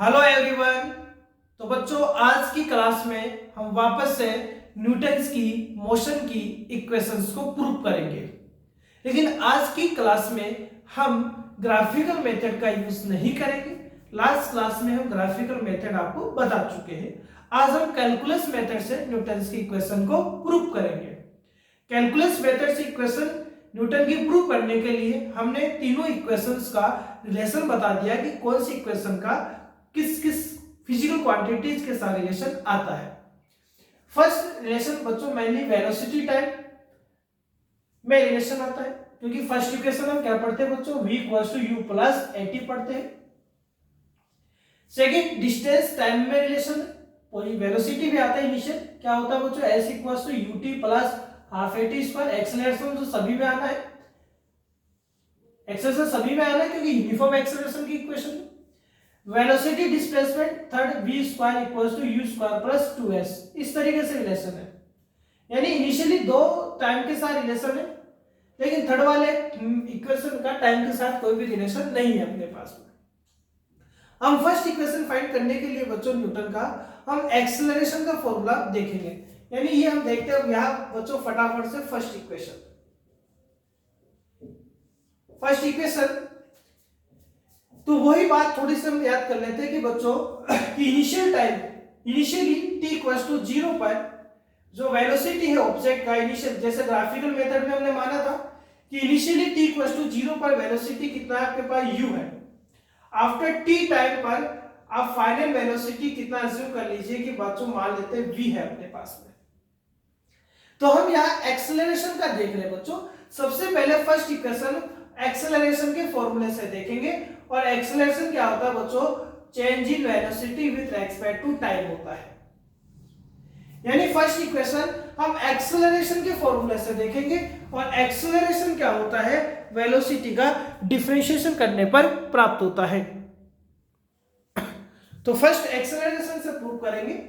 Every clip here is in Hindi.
Hello everyone. तो बच्चों, आज की क्लास में हम वापस से न्यूटन्स की मोशन की इक्वेशंस को प्रूव करेंगे। लेकिन आज की क्लास में हम ग्राफिकल मेथड का यूज नहीं करेंगे। लास्ट क्लास में हम ग्राफिकल मेथड आपको बता चुके हैं। आज हम कैलकुलस मेथड से न्यूटन्स की इक्वेशन को प्रूव करेंगे। कैलकुलस मेथड से इक्वेशन न्यूटन की प्रूव करने के लिए हमने तीनों इक्वेशंस का रिलेशन बता दिया कि कौन सी इक्वेशन का किस किस फिजिकल क्वांटिटीज के साथ रिलेशन आता है। फर्स्ट रिलेशन बच्चों मेनली वेलोसिटी टाइम में रिलेशन आता है, क्योंकि फर्स्ट इक्वेशन हम क्या पढ़ते हैं बच्चों, v equals to u plus at पढ़ते हैं। सेकंड डिस्टेंस टाइम में रिलेशन है, और वेलोसिटी भी आता है इनिशियल, क्या होता है बच्चों s equals to ut plus half at square. Acceleration तो सभी में आना है, एक्सेलरेशन सभी में आना है क्योंकि यूनिफॉर्म एक्सेलरेशन की equation. Velocity displacement third v square equals to u square plus 2s। इस तरीके से रिलेशन है, यानी इनिशियली दो टाइम के साथ रिलेशन है, लेकिन थर्ड वाले इक्वेशन का टाइम के साथ कोई भी रिलेशन नहीं है अपने पास में। हम फर्स्ट इक्वेशन फाइंड करने के लिए बच्चों न्यूटन का हम एक्सेलरेशन का फॉर्मूला देखेंगे। यानी ये हम देखते हैं यहां बच्चों फटाफट से फर्स्ट इक्वेशन तो वही बात थोड़ी सी हम याद कर लेते हैं कि बच्चों कि इनिशियली t इक्वल्स टू 0 पर जो वेलोसिटी है ऑब्जेक्ट का इनिशियल, जैसे ग्राफिकल मेथड में हमने माना था कि इनिशियली t इक्वल्स टू 0 पर वेलोसिटी कितना है आपके पास u है। आफ्टर t टाइम पर आप फाइनल वेलोसिटी कितना अज्यूम कर लीजिए कि बच्चों मान लेते हैं v है अपने पास में। तो हम यहाँ एक्सेलरेशन का देख रहे हैं बच्चों। सबसे पहले फर्स्ट इक्वेशन एक्सेलरेशन के फॉर्मूले से देखेंगे, और एक्सेलरेशन क्या होता है बच्चों, change in velocity with respect to time होता है। यानी फर्स्ट इक्वेशन हम एक्सेलरेशन के फॉर्मूले से देखेंगे, और एक्सेलरेशन क्या होता है, वेलोसिटी का डिफरेंशिएशन करने पर प्राप्त होता है। तो फर्स्ट एक्सेलरेशन से प्रूव करेंगे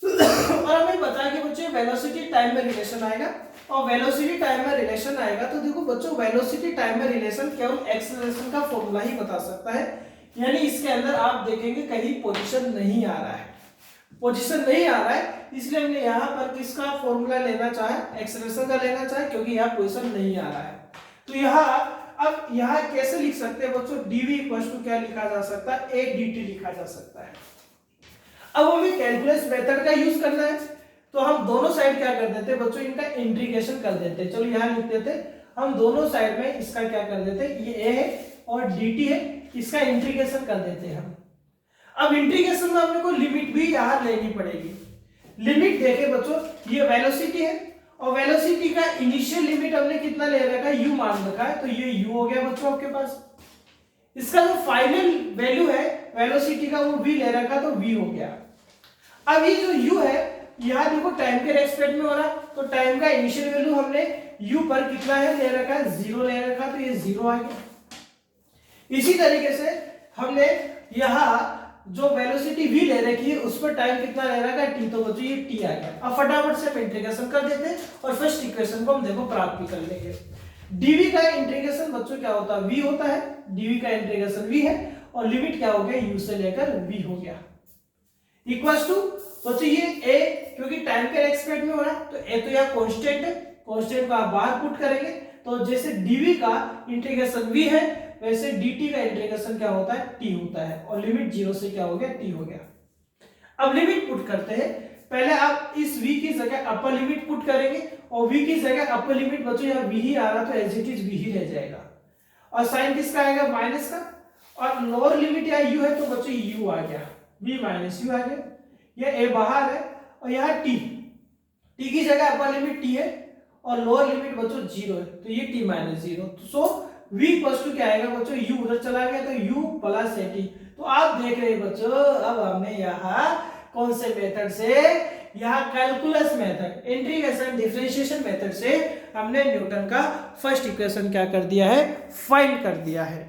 और हमें पता है कि बच्चों वेलोसिटी टाइम में रिलेशन आएगा, और वेलोसिटी टाइम में रिलेशन आएगा तो देखो बच्चों वेलोसिटी टाइम में रिलेशन केवल एक्सेलरेशन का फॉर्मूला ही बता सकता है। यानी इसके अंदर आप देखेंगे कहीं पोजीशन नहीं आ रहा है, इसलिए हमने यहाँ पर किसका फॉर्मूला लेना चाहे, एक्सेलरेशन का लेना चाहे, क्योंकि यहाँ पोजीशन नहीं आ रहा है। तो अब यहाँ कैसे लिख सकते हैं बच्चों, dv इक्वल्स टू क्या लिखा जा सकता है, a dt लिखा जा सकता है। अब हमें कैलकुलस मेथड का यूज करना है, तो हम दोनों साइड क्या कर देते हैं बच्चों, इनका इंटीग्रेशन कर देते हैं। चलो यहाँ लिख देते हैं, हम दोनों साइड में इसका क्या कर देते हैं, ये a है और dt है, इसका इंटीग्रेशन कर देते हैं हम। अब इंटीग्रेशन में हमने को लिमिट भी यहाँ लेनी पड़ेगी। लिमिट देखे बच्चों, ये वेलोसिटी है, और वेलोसिटी का इनिशियल लिमिट हमने कितना ले रखा है, u मान रखा है, तो ये u हो गया बच्चों आपके पास। इसका जो फाइनल वैल्यू है वेलोसिटी का वो v ले रखा, तो v हो गया। अब ये जो u है यहाँ देखो टाइम के रेस्पेक्ट में हो रहा, तो टाइम का इनिशियल वैल्यू हमने u पर कितना है ले रखा है, 0 ले रखा, तो ये 0 आ गया। इसी तरीके से हमने यहाँ जो वेलोसिटी v ले रखी है उस पर टाइम कितना ले रखा है, t, तो बच्चों ये t आ गया। अब फटाफट से हम इंटीग्रेशन कर देते हैं और फर्स्ट इक्वेशन को हम देखो प्राप्त भी कर लेंगे। dv का इंटीग्रेशन बच्चों क्या होता है, v होता है, dv का इंटीग्रेशन v है, और लिमिट क्या हो गया, u से लेकर v हो गया, इक्वल्स टू बच्चों ये a, क्योंकि टाइम के रेस्पेक्ट में हो रहा है तो a तो यहाँ कांस्टेंट है, कांस्टेंट को आप बाहर पुट करेंगे, तो जैसे dv का इंटीग्रेशन v है वैसे dt का इंटीग्रेशन क्या होता है, t होता है, और लिमिट 0 से क्या हो गया, t हो गया। अब लिमिट पुट करते हैं, पहले आप इस v की जगह अपर लिमिट पुट करेंगे, और v की जगह अपर लिमिट बच्चों यहाँ v ही आ रहा तो एज इट इज v ही रह जाएगा, और साइन किसका आएगा, माइनस का, और लोअर लिमिट यहाँ u है तो बच्चों u आ गया, v माइनस u आ गया, ये a बाहर है, और यहाँ t की जगह अपर लिमिट t है और लोअर लिमिट बच्चों 0 है, तो ये t minus 0, so v equals to क्या आएगा बच्चों, u उधर चला गया तो u प्लस at। तो आप देख रहे हैं बच्चों, अब हमने यहाँ कौन से मेथड से, यहाँ calculus method, integration differentiation method से हमने न्यूटन का फर्स्ट इक्वेशन क्या कर दिया है, फाइंड कर दिया है।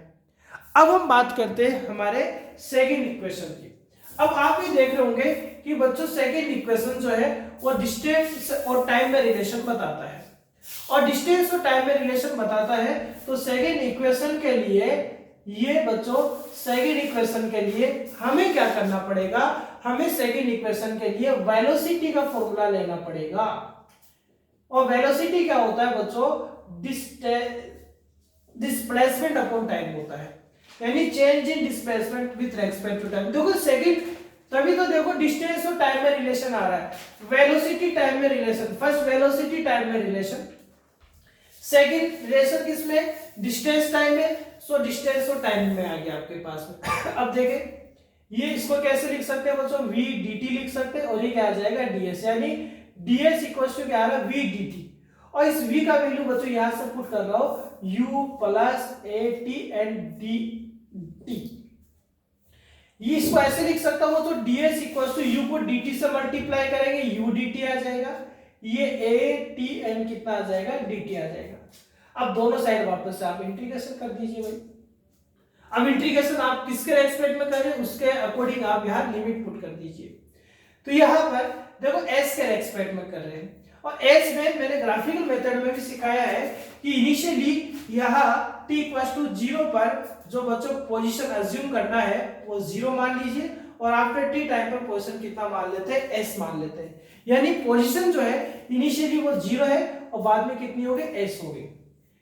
अब हम बात करते हैं हमारे सेकंड इक्वेशन की। अब आप ये देख रहे होंगे कि बच्चों सेकंड इक्वेशन जो है वो डिस्टेंस और टाइम में रिलेशन बताता है, और डिस्टेंस और टाइम में रिलेशन बताता है, तो सेकंड इक्वेशन के लिए ये बच्चों सेकंड इक्वेशन के लिए हमें क्या करना पड़ेगा, हमें सेकंड इक्वेशन के लिए वेलोसिटी का फॉर्मूला लेना पड़ेगा। और वेलोसिटी क्या होता है बच्चों, डिस्प्लेसमेंट अपॉन टाइम होता है, यानी change in displacement with respect to time. देखो सेकंड, तभी तो देखो डिस्टेंस और टाइम में रिलेशन आ रहा है, वेलोसिटी टाइम में रिलेशन, फर्स्ट वेलोसिटी टाइम में रिलेशन, सेकंड रिलेशन किसमें, डिस्टेंस टाइम में, सो डिस्टेंस और टाइम में आ गया आपके पास में। अब देखें ये इसको कैसे लिख सकते हैं बच्चों, v dt लिख सकते हैं, और ये क्या आ जाएगा ds, यानी ds इक्वल्स टू क्या आ रहा है, v dt। और इस v का वैल्यू बच्चों यहां से पुट कर रहा हूं, u plus at and dt। ये इसको ऐसे लिख सकता हूं तो ds इक्वल्स टू u को dt से मल्टीप्लाई करेंगे, u dt आ जाएगा, ये at एंड कितना आ जाएगा, dt आ जाएगा। अब दोनों साइड वापस से आप इंटीग्रेशन कर दीजिए भाई। अब इंटीग्रेशन आप किसके रेस्पेक्ट में करें उसके अकॉर्डिंग आप यहाँ लिमिट पुट कर दीजिए। तो यहाँ पर देखो s के रेस्पेक्ट में कर रहे हैं, और s में मैंने ग्राफिकल मेथड में भी सिखाया है कि इनिशियली यहाँ t इक्वल्स टू 0 पर जो बच्चों पोजीशन अज्यूम करना है वो 0 मान लीजिए, और आफ्टर t टाइम पर पोजीशन कितना मान लेते हैं, s मान लेते हैं। यानी पोजीशन जो है इनिशियली वो 0 है और बाद में कितनी हो गई, s हो गई।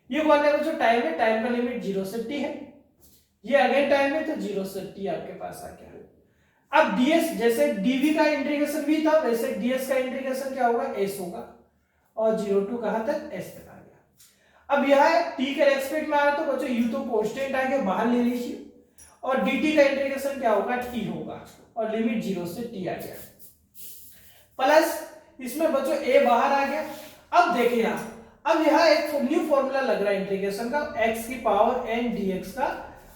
ये कौन है जो टाइम है, टाइम का लिमिट 0 से t है, ये अगेन टाइम है तो 0 से t आपके पास आ गया। अब ds जैसे dv का इंटीग्रेशन v था वैसे ds का इंटीग्रेशन क्या होगा, s होगा, और 0 टू कहां तक, s तक आ गया। अब यह t के रेस्पेक्ट में आ रहा तो बच्चों u तो कांस्टेंट आ गया, बाहर ले लीजिए, और dt का इंटीग्रेशन क्या होगा, t होगा, और लिमिट 0 से t आ गया, प्लस इसमें बच्चों a बाहर आ गया। अब देखिए यहां, अब यहाँ एक न्यू फॉर्मूला लग रहा है इंटीग्रेशन का, x की पावर n dx का,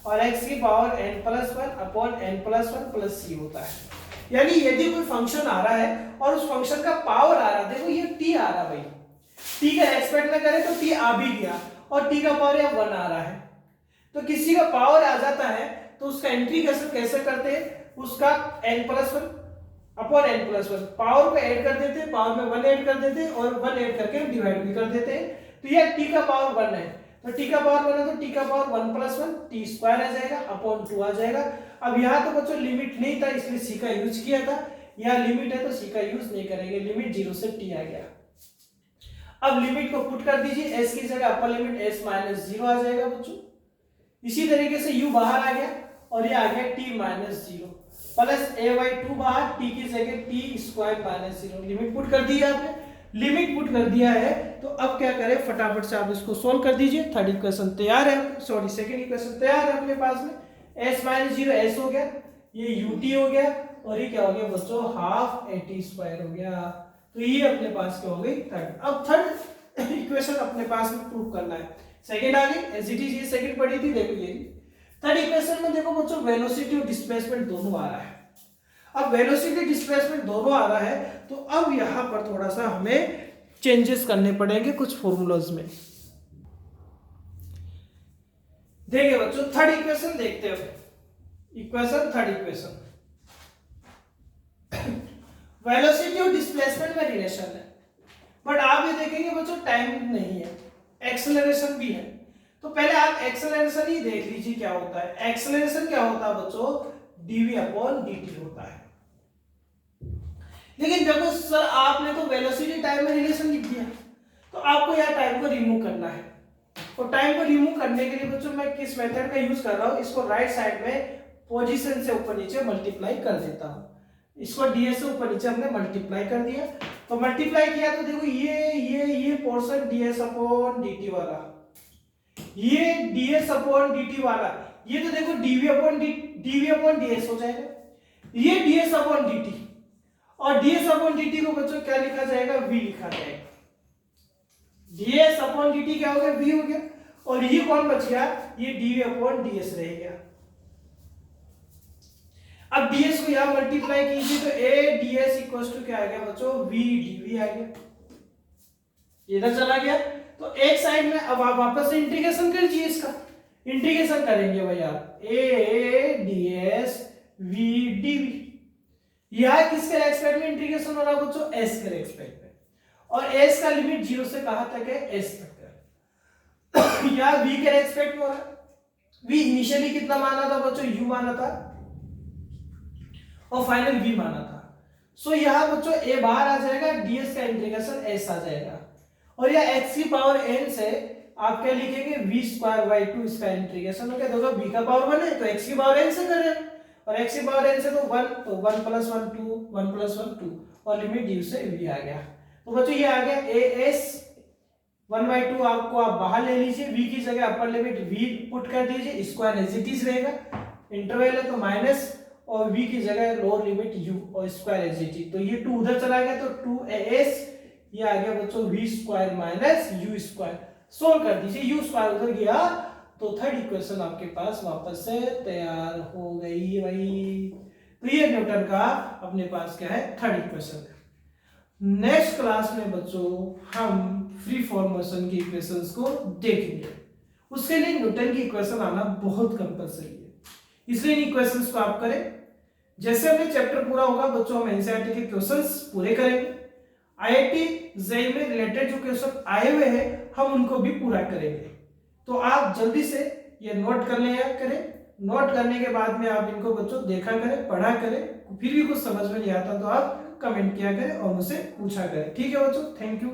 और x की power n plus 1 upon n plus 1 plus c होता है। यानी यदि कोई फंक्शन आ रहा है और उस फंक्शन का पावर आ रहा है, देखो ये t आ रहा भाई, t के रेस्पेक्ट में करें तो t आ भी गया, और t का पावर यहाँ 1 आ रहा है, तो किसी का पावर आ जाता है तो उसका इंटीग्रेशन कैसे करते हैं, उसका n plus 1 upon n plus 1 power को ऐड कर देते हैं, पावर में 1 ऐड कर देते हैं, और 1 ऐड करके डिवाइड भी कर देते हैं। तो ये t का पावर 1 है, तो t का पावर 1 है तो t का पावर 1 प्लस 1 t स्क्वायर आ जाएगा अपॉन 2 आ जाएगा। अब यहाँ तो बच्चों लिमिट नहीं था इसलिए c का यूज किया था, यहाँ लिमिट है तो c का यूज नहीं करेंगे, लिमिट 0 से t आ गया। अब लिमिट को पुट कर दीजिए, s की जगह अपर लिमिट s माइनस 0 आ जाएगा बच्चों। इसी तरीके से u बाहर आ गया, और ये आ गया t माइनस 0 प्लस a/2 बाहर, t की जगह t square minus 0, limit put कर दिया आपने। लिमिट पुट कर दिया है तो अब क्या करें, फटाफट से आप इसको सोल्व कर दीजिए। थर्ड इक्वेशन तैयार है, सॉरी सेकंड इक्वेशन तैयार है अपने पास में, s माइनस 0 s हो गया, ये ut हो गया, और ये क्या हो गया बच्चों, हाफ at स्क्वायर हो गया। तो ये अपने पास क्या हो गई, थर्ड। अब थर्ड इक्वेशन अपने पास में प्रूव करना है, सेकंड आ गई एज इट इज, ये सेकंड पढ़ी थी, देखो ये थर्ड इक्वेशन में देखो बच्चों वेलोसिटी और डिस्प्लेसमेंट दोनों आ रहा है। अब वेलोसिटी डिस्प्लेसमेंट दोनों आ रहा है तो अब यहां पर थोड़ा सा हमें चेंजेस करने पड़ेंगे कुछ फॉर्मूलाज में। देखिए बच्चों थर्ड इक्वेशन देखते हैं, इक्वेशन थर्ड इक्वेशन वेलोसिटी और डिस्प्लेसमेंट में रिलेशन है, बट आप ये देखेंगे बच्चों टाइम नहीं है, एक्सेलरेशन भी है। तो पहले आप एक्सेलरेशन ही देख लीजिए क्या होता है। एक्सेलरेशन क्या होता है बच्चों, dv अपॉन dt होता है। लेकिन देखो सर आपने तो वेलोसिटी टाइम में रिलेशन लिख दिया, तो आपको यहाँ टाइम को रिमूव करना है, और टाइम को रिमूव करने के लिए बच्चों मैं किस मेथड का यूज कर रहा हूँ, इसको राइट साइड में पोजीशन से ऊपर नीचे मल्टीप्लाई कर देता हूँ। इसको ds से ऊपर नीचे हमने मल्टीप्लाई कर दिया, तो मल्टीप्लाई किया तो देखो ये पोर्शन ds अपॉन dt वाला, ये ds अपॉन dt वाला, ये तो देखो dv अपॉन ds हो जाएगा, ये ds अपॉन dt, और ds अपॉन dt को बच्चों क्या लिखा जाएगा, v लिखा जाएगा। ds अपॉन dt क्या हो गया, v हो गया, और ये कौन बच गया, ये dv अपॉन ds रह गया। अब ds को यहां मल्टीप्लाई कीजिए तो a ds इक्वल्स टू क्या आ गया बच्चों, v dv आ गया, इधर चला गया। तो एक साइड में अब आप वापस से इंटीग्रेशन कर लीजिए, इसका इंटीग्रेशन करेंगे भाई आप, a ds v dv, यह किसके रेस्पेक्ट में इंटीग्रेशन हो रहा है बच्चों, s के रेस्पेक्ट में, और s का लिमिट 0 से कहां तक है, s तक है। यह v के रेस्पेक्ट में हो रहा है, v इनिशियली कितना माना था बच्चों, u माना था और फाइनल v माना था। सो यहाँ बच्चों a बाहर आ जाएगा, ds का इंटीग्रेशन s आ जाएगा, और यह x की पावर n से आप क्या लिखेंगे v स्क्वायर बाई 2, इसका इंटीग्रेशन हो गया। देखो v का पावर 1 है तो x की पावर n से करें, और x की पावर n से तो 1, तो 1 प्लस 1 2, 1 प्लस 1 2, और लिमिट u से v आ गया। तो बच्चों ये आ गया as 1/2 आपको आप बाहर ले लीजिए, v की जगह अपर लिमिट v पुट कर दीजिए, स्क्वायर एज इट इज रहेगा, इंटरवल है तो माइनस, और v की जगह लोअर लिमिट u और स्क्वायर एज इट इज, तो ये 2 उधर चला गया तो 2as, ये आ गया बच्चों v square minus u square. Solve कर दीजिए, u स्क्वायर उधर गया तो थर्ड इक्वेशन आपके पास वापस से तैयार हो गई भाई। तो ये न्यूटन का अपने पास क्या है, थर्ड इक्वेशन। नेक्स्ट क्लास में बच्चों हम फ्री फॉर्म मोशन की इक्वेशंस को देखेंगे, उसके लिए न्यूटन की इक्वेशन आना बहुत कंपलसरी है, इसलिए इन इक्वेशंस को आप करें। जैसे हमें चैप्टर पूरा होगा बच्चों, हम एनसीईआरटी के क्वेश्चंस पूरे करेंगे, आईआईटी जेईई में रिलेटेड जो क्वेश्चन आए हुए हैं हम उनको भी पूरा करेंगे। तो आप जल्दी से ये नोट कर लिया करें, नोट करने के बाद में आप इनको बच्चों देखा करें, पढ़ा करें, फिर भी कुछ समझ में नहीं आता तो आप कमेंट किया करें और मुझसे पूछा करें। ठीक है बच्चों, थैंक यू।